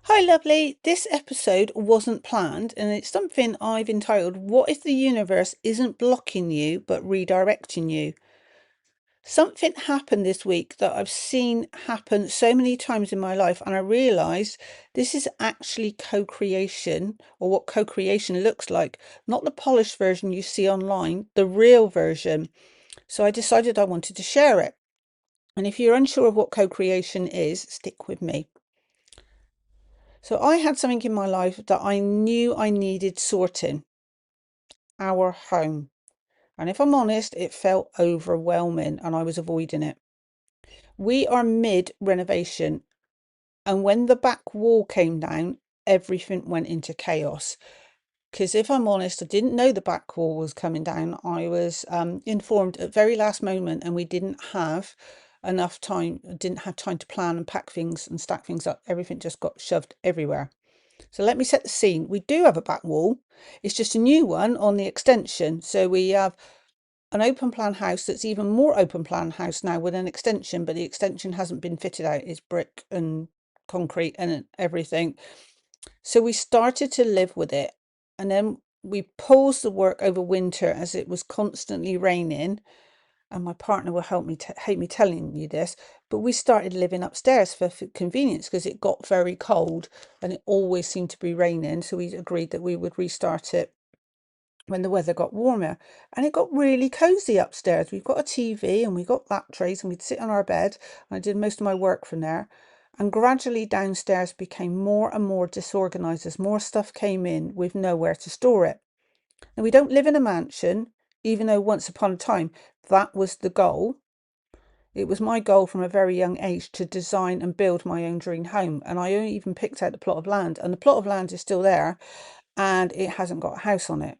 Hi, lovely. This episode wasn't planned, and it's something I've entitled, What if the universe isn't blocking you but redirecting you? Something happened this week that I've seen happen so many times in my life, and I realised this is actually co creation, or what co creation looks like, not the polished version you see online, the real version. So I decided I wanted to share it. And if you're unsure of what co creation is, stick with me. So I had something in my life that I knew I needed sorting, our home. And if I'm honest, it felt overwhelming and I was avoiding it. We are mid renovation, and when the back wall came down, everything went into chaos. Because if I'm honest, I didn't know the back wall was coming down. I was informed at very last moment, and we didn't have enough time, didn't have time to plan and pack things and stack things up. Everything just got shoved everywhere. So let me set the scene. We do have a back wall. It's just a new one on the extension. So we have an open plan house that's even more open plan house now with an extension, but the extension hasn't been fitted out. It's brick and concrete and everything. So we started to live with it. And then we paused the work over winter as it was constantly raining, and my partner will help me hate me telling you this, but we started living upstairs for convenience because it got very cold and it always seemed to be raining. So we agreed that we would restart it when the weather got warmer, and it got really cozy upstairs. We've got a TV and we got lap trays, and we'd sit on our bed, and I did most of my work from there. And gradually downstairs became more and more disorganized as more stuff came in with nowhere to store it. And we don't live in a mansion, even though once upon a time that was the goal. It was my goal from a very young age to design and build my own dream home. And I only even picked out the plot of land, and the plot of land is still there and it hasn't got a house on it.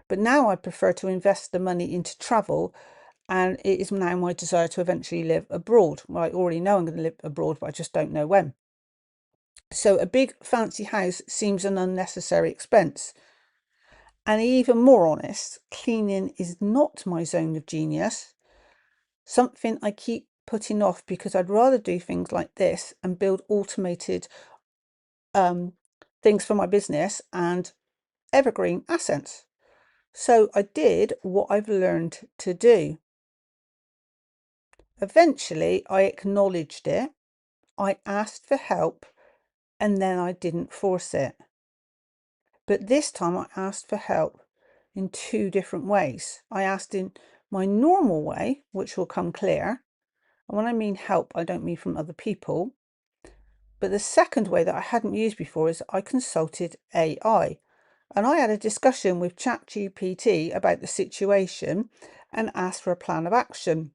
But now I prefer to invest the money into travel, and it is now my desire to eventually live abroad. Well, I already know I'm going to live abroad, but I just don't know when. So a big fancy house seems an unnecessary expense. And even more honest, cleaning is not my zone of genius. Something I keep putting off because I'd rather do things like this and build automated things for my business and evergreen assets. So I did what I've learned to do. Eventually, I acknowledged it, I asked for help, and then I didn't force it. But this time I asked for help in two different ways. I asked in my normal way, which will come clear. And when I mean help, I don't mean from other people. But the second way that I hadn't used before is I consulted AI. And I had a discussion with ChatGPT about the situation and asked for a plan of action,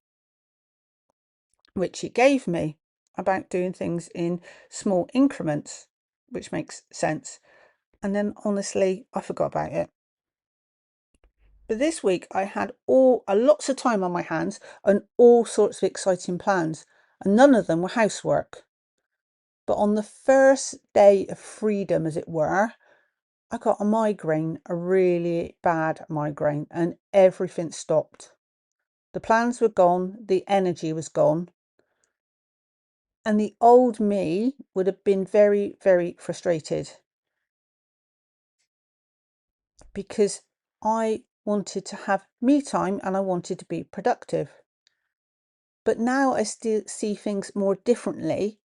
which it gave me, about doing things in small increments, which makes sense. And then honestly, I forgot about it. But this week I had lots of time on my hands and all sorts of exciting plans, and none of them were housework. But on the first day of freedom, as it were, I got a migraine, a really bad migraine, and everything stopped. The plans were gone, the energy was gone, and the old me would have been very, very frustrated because I wanted to have me time and I wanted to be productive. But now I still see things more differently,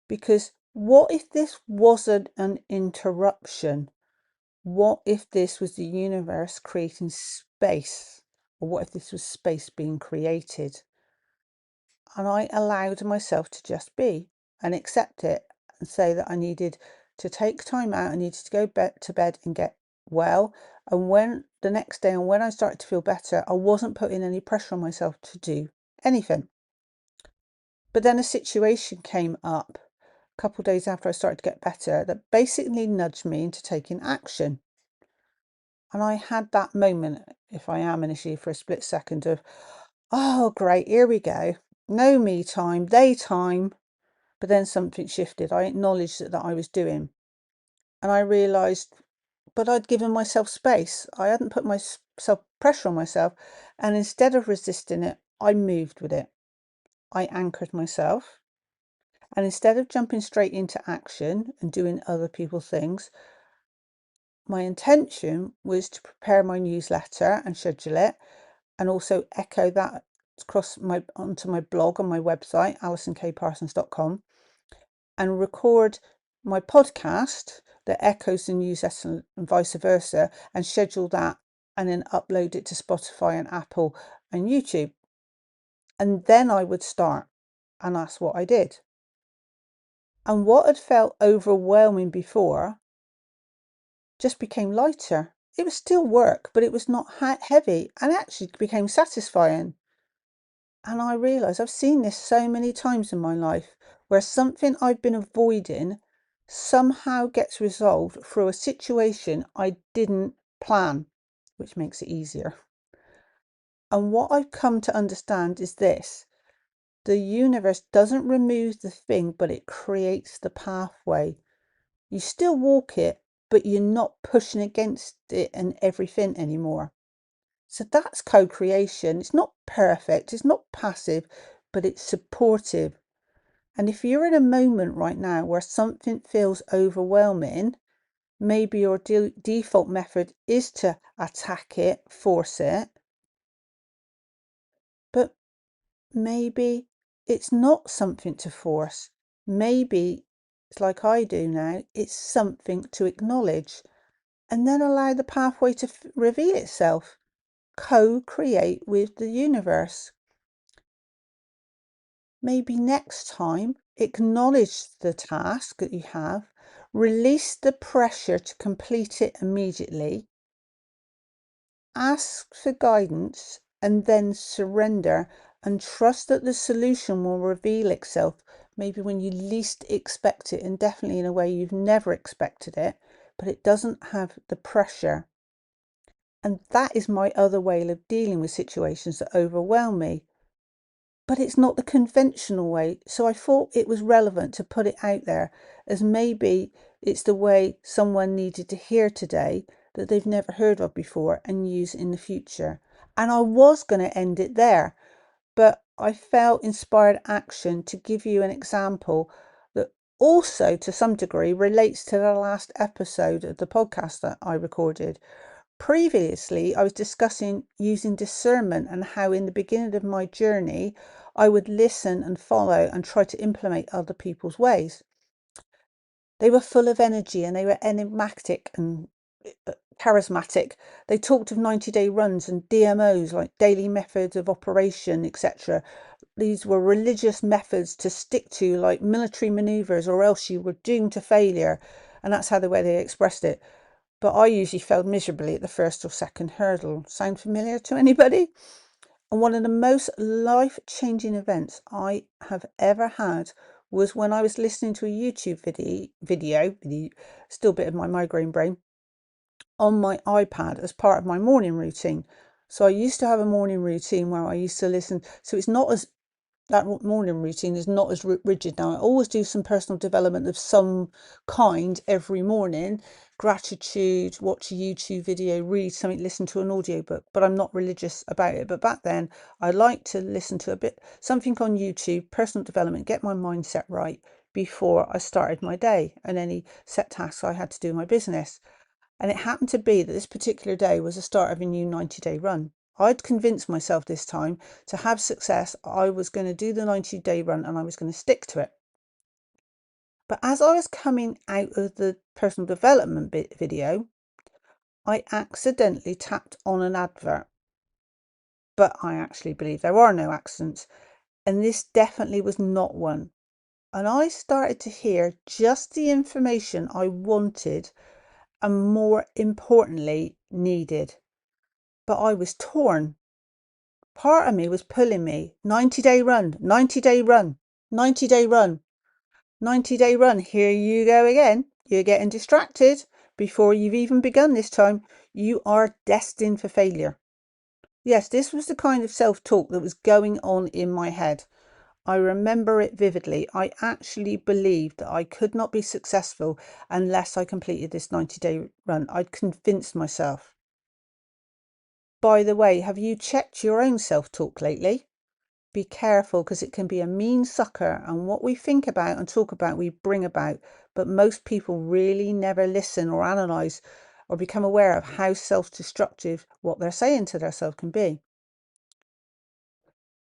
because what if this wasn't an interruption? What if this was the universe creating space? Or what if this was space being created? And I allowed myself to just be and accept it and say that I needed to take time out. I needed to go to bed and get well. And when the next day, and when I started to feel better, I wasn't putting any pressure on myself to do anything. But then a situation came up a couple of days after I started to get better that basically nudged me into taking action. And I had that moment, if I am initially for a split second, of, oh, great, here we go. No me time, they time. But then something shifted. I acknowledged that I was doing. And I realised, but I'd given myself space. I hadn't put myself pressure on myself. And instead of resisting it, I moved with it. I anchored myself. And instead of jumping straight into action and doing other people's things, my intention was to prepare my newsletter and schedule it, and also echo that onto my blog on my website, alisonkparsons.com, and record my podcast that echoes the newsletter and vice versa, and schedule that and then upload it to Spotify and Apple and YouTube. And then I would start. And that's what I did. And what had felt overwhelming before just became lighter. It was still work, but it was not heavy, and actually became satisfying. And I realised I've seen this so many times in my life, where something I've been avoiding somehow gets resolved through a situation I didn't plan, which makes it easier. And what I've come to understand is this: the universe doesn't remove the thing, but it creates the pathway. You still walk it, but you're not pushing against it and everything anymore. So that's co-creation. It's not perfect, it's not passive, but it's supportive. And if you're in a moment right now where something feels overwhelming, maybe your default method is to attack it, force it. But maybe it's not something to force. Maybe it's like I do now, it's something to acknowledge, and then allow the pathway to reveal itself. Co-create with the universe. Maybe next time, acknowledge the task that you have, release the pressure to complete it immediately, ask for guidance, and then surrender and trust that the solution will reveal itself, maybe when you least expect it, and definitely in a way you've never expected it, but it doesn't have the pressure. And that is my other way of dealing with situations that overwhelm me. But it's not the conventional way. So I thought it was relevant to put it out there, as maybe it's the way someone needed to hear today that they've never heard of before and use in the future. And I was going to end it there, but I felt inspired action to give you an example that also to some degree relates to the last episode of the podcast that I recorded. Previously, I was discussing using discernment and how in the beginning of my journey, I would listen and follow and try to implement other people's ways. They were full of energy and they were enigmatic and charismatic. They talked of 90-day runs and DMOs, like daily methods of operation, etc. These were religious methods to stick to, like military maneuvers, or else you were doomed to failure. And that's how the way they expressed it. But I usually failed miserably at the first or second hurdle. Sound familiar to anybody? And one of the most life-changing events I have ever had was when I was listening to a YouTube video, still a bit of my migraine brain, on my iPad as part of my morning routine. So I used to have a morning routine where I used to listen. So it's not as that morning routine is not as rigid now. I always do some personal development of some kind every morning. Gratitude, watch a YouTube video, read something, listen to an audiobook, but I'm not religious about it. But back then I liked to listen to something on YouTube, personal development, get my mindset right before I started my day and any set tasks I had to do in my business. And it happened to be that this particular day was the start of a new 90-day run. I'd convinced myself this time to have success, I was going to do the 90-day run and I was going to stick to it. But as I was coming out of the personal development video, I accidentally tapped on an advert. But I actually believe there are no accidents, and this definitely was not one. And I started to hear just the information I wanted and, more importantly, needed. But I was torn. Part of me was pulling me, 90-day run, 90-day run, 90-day run, 90-day run. Here you go again. You're getting distracted before you've even begun this time. You are destined for failure. Yes, this was the kind of self-talk that was going on in my head. I remember it vividly. I actually believed that I could not be successful unless I completed this 90-day run. I'd convinced myself. By the way, have you checked your own self-talk lately? Be careful, because it can be a mean sucker, and what we think about and talk about, we bring about. But most people really never listen or analyze or become aware of how self-destructive what they're saying to themselves can be.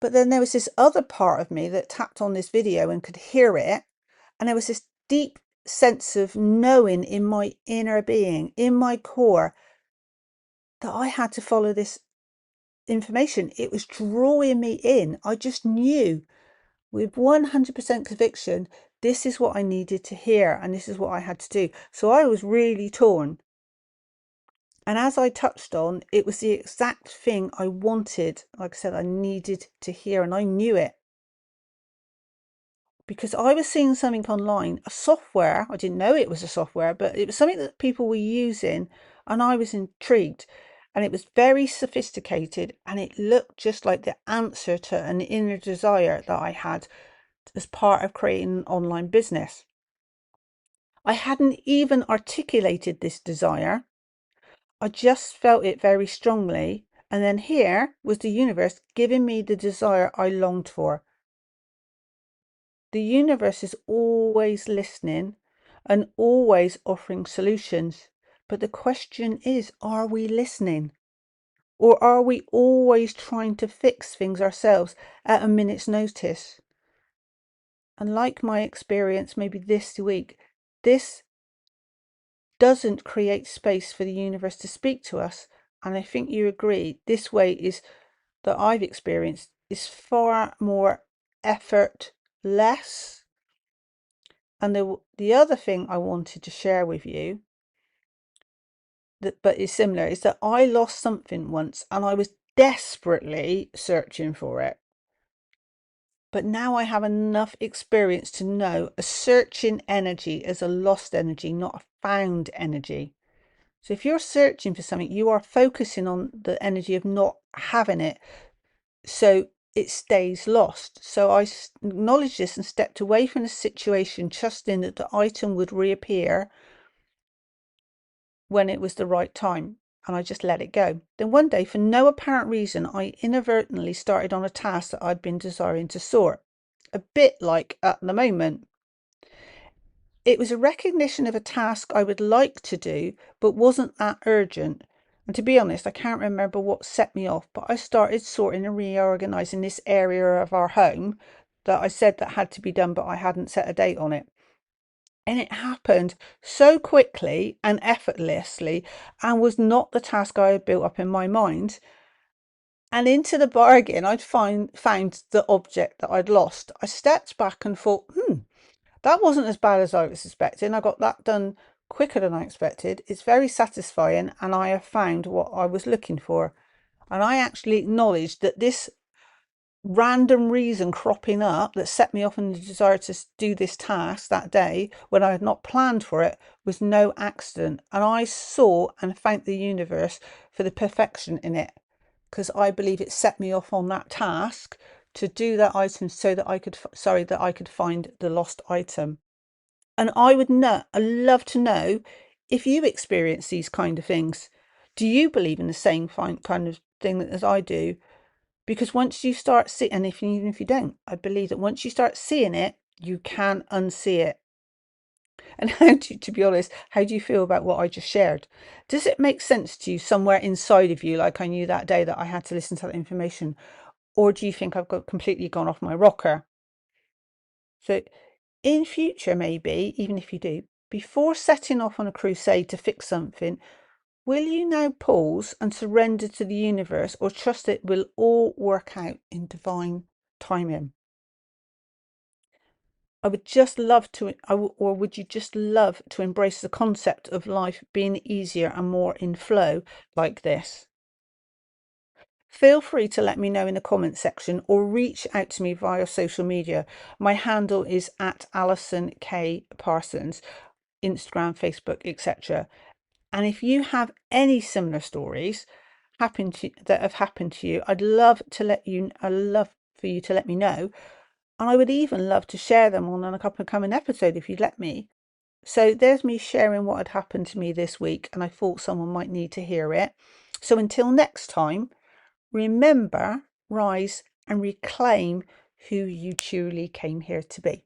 But then there was this other part of me that tapped on this video and could hear it. And there was this deep sense of knowing in my inner being, in my core, that I had to follow this information. It was drawing me in. I just knew with 100% conviction, this is what I needed to hear and this is what I had to do. So I was really torn. And as I touched on, it was the exact thing I wanted. Like I said, I needed to hear, and I knew it. Because I was seeing something online, a software. I didn't know it was a software, but it was something that people were using, and I was intrigued. And it was very sophisticated, and it looked just like the answer to an inner desire that I had as part of creating an online business. I hadn't even articulated this desire. I just felt it very strongly. And then here was the universe giving me the desire I longed for. The universe is always listening and always offering solutions. But the question is, are we listening? Or are we always trying to fix things ourselves at a minute's notice? And like my experience maybe this week, this doesn't create space for the universe to speak to us. And I think you agree, this way is that I've experienced is far more effortless. And the other thing I wanted to share with you, but is similar, is that I lost something once and I was desperately searching for it. But now I have enough experience to know a searching energy is a lost energy, not a found energy. So if you're searching for something, you are focusing on the energy of not having it, so it stays lost. So I acknowledged this and stepped away from the situation, trusting that the item would reappear when it was the right time. And I just let it go. Then one day, for no apparent reason, I inadvertently started on a task that I'd been desiring to sort. A bit like at the moment. It was a recognition of a task I would like to do, but wasn't that urgent. And to be honest, I can't remember what set me off, but I started sorting and reorganizing this area of our home that I said that had to be done, but I hadn't set a date on it. And it happened so quickly and effortlessly, and was not the task I had built up in my mind. And into the bargain, I'd found the object that I'd lost. I stepped back and thought, that wasn't as bad as I was expecting. I got that done quicker than I expected. It's very satisfying, and I have found what I was looking for. And I actually acknowledged that this random reason cropping up that set me off in the desire to do this task that day when I had not planned for it was no accident. And I saw and thanked the universe for the perfection in it, because I believe it set me off on that task to do that item so that I could find the lost item. And I would love to know if you experience these kind of things. Do you believe in the same kind of thing as I do? Because once you start seeing, and even if you don't, I believe that once you start seeing it, you can unsee it. And to be honest, how do you feel about what I just shared? Does it make sense to you somewhere inside of you, like I knew that day that I had to listen to that information? Or do you think I've completely gone off my rocker? So in future, maybe, even if you do, before setting off on a crusade to fix something, will you now pause and surrender to the universe, or trust it will all work out in divine timing? I would just love to, or would you just love to embrace the concept of life being easier and more in flow like this? Feel free to let me know in the comment section or reach out to me via social media. My handle is at Alison K Parsons, Instagram, Facebook, etc. And if you have any similar stories that have happened to you, I'd love for you to let me know. And I would even love to share them on a upcoming episode if you'd let me. So there's me sharing what had happened to me this week, and I thought someone might need to hear it. So until next time, remember, rise and reclaim who you truly came here to be.